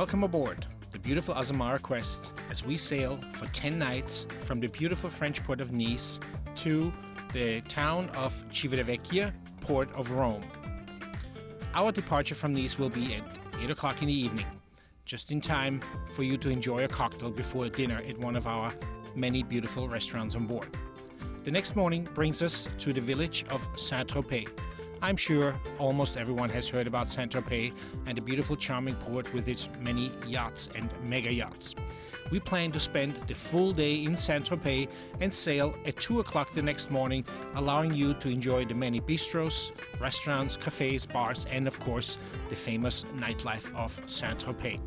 Welcome aboard the beautiful Azamara quest as we sail for 10 nights from the beautiful French port of Nice to the town of Civitavecchia, port of Rome. Our departure from Nice will be at 8 o'clock in the evening, just in time for you to enjoy a cocktail before dinner at one of our many beautiful restaurants on board. The next morning brings us to the village of San Tropez. I'm sure almost everyone has heard about San Tropez and the beautiful charming port with its many yachts and mega yachts. We plan to spend the full day in San Tropez and sail at 2 o'clock the next morning, allowing you to enjoy the many bistros, restaurants, cafes, bars, and of course the famous nightlife of San Tropez.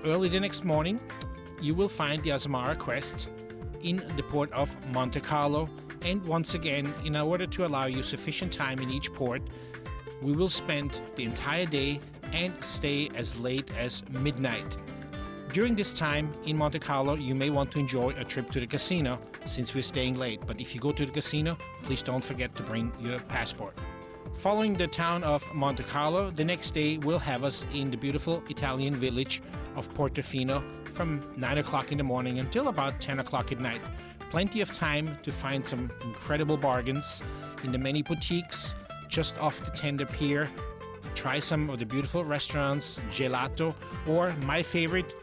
Early the next morning, you will find the Azamara quest in the port of Monte Carlo. And once again, in order to allow you sufficient time in each port, we will spend the entire day and stay as late as midnight. During this time in Monte Carlo, you may want to enjoy a trip to the casino since we're staying late. But if you go to the casino, please don't forget to bring your passport. Following the town of Monte Carlo, the next day will have us in the beautiful Italian village of Portofino from 9 o'clock in the morning until about 10 o'clock at night. Plenty of time to find some incredible bargains in the many boutiques just off the tender pier. Try some of the beautiful restaurants, gelato, or my favorite,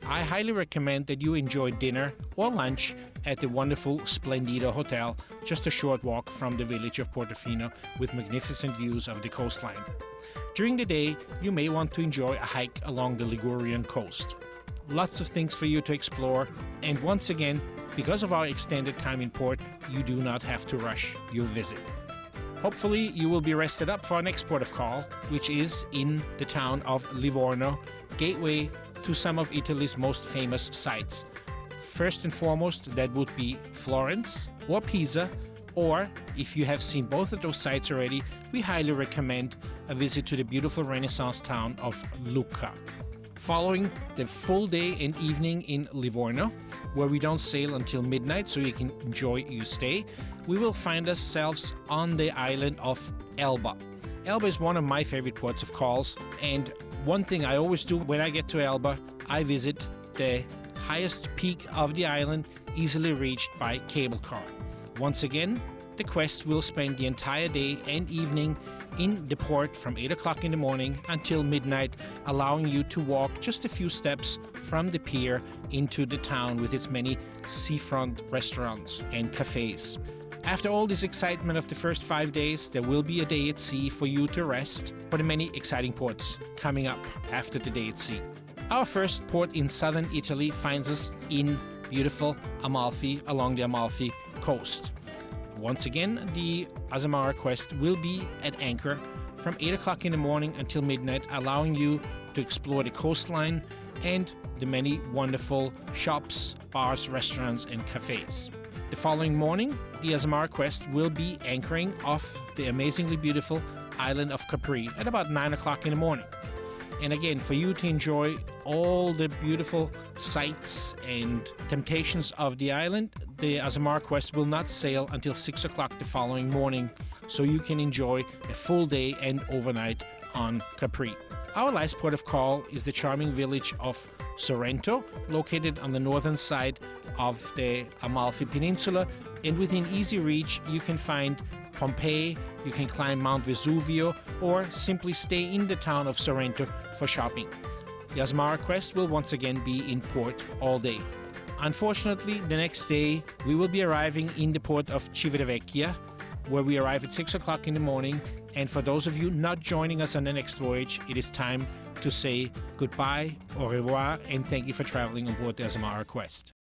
I highly recommend that you enjoy dinner or lunch at the wonderful Splendido Hotel, just a short walk from the village of Portofino with magnificent views of the coastline. During the day, you may want to enjoy a hike along the Ligurian Coast. Lots of things for you to explore, and once again, because of our extended time in port, you do not have to rush your visit. Hopefully, you will be rested up for our next port of call, which is in the town of Livorno, gateway to some of Italy's most famous sites. First and foremost, that would be Florence or Pisa, or if you have seen both of those sites already, we highly recommend a visit to the beautiful Renaissance town of Lucca. Following the full day and evening in Livorno, where we don't sail until midnight so you can enjoy your stay, we will find ourselves on the island of Elba. Elba is one of my favorite ports of calls, and one thing I always do when I get to Elba, I visit the highest peak of the island, easily reached by cable car. Once again, the quest will spend the entire day and evening in the port from 8 o'clock in the morning until midnight, allowing you to walk just a few steps from the pier into the town with its many seafront restaurants and cafes. After all this excitement of the first 5 days, there will be a day at sea for you to rest for the many exciting ports coming up after the day at sea. Our first port in southern Italy finds us in beautiful Amalfi along the Amalfi Coast. Once again, the Azamara quest will be at anchor from 8 o'clock in the morning until midnight, allowing you to explore the coastline and the many wonderful shops, bars, restaurants, and cafes. The following morning, the Azamara quest will be anchoring off the amazingly beautiful island of Capri at about 9 o'clock in the morning. And again, for you to enjoy all the beautiful sights and temptations of the island, the Azamara quest will not sail until 6 o'clock the following morning, so you can enjoy a full day and overnight on Capri. Our last port of call is the charming village of Sorrento, located on the northern side of the Amalfi Peninsula, and within easy reach you can find Pompeii, you can climb Mount Vesuvio, or simply stay in the town of Sorrento for shopping. The Azamara quest will once again be in port all day. Unfortunately, the next day we will be arriving in the port of Civitavecchia, where we arrive at 6 o'clock in the morning, and for those of you not joining us on the next voyage, it is time to say goodbye, au revoir, and thank you for traveling on board the Azamara quest.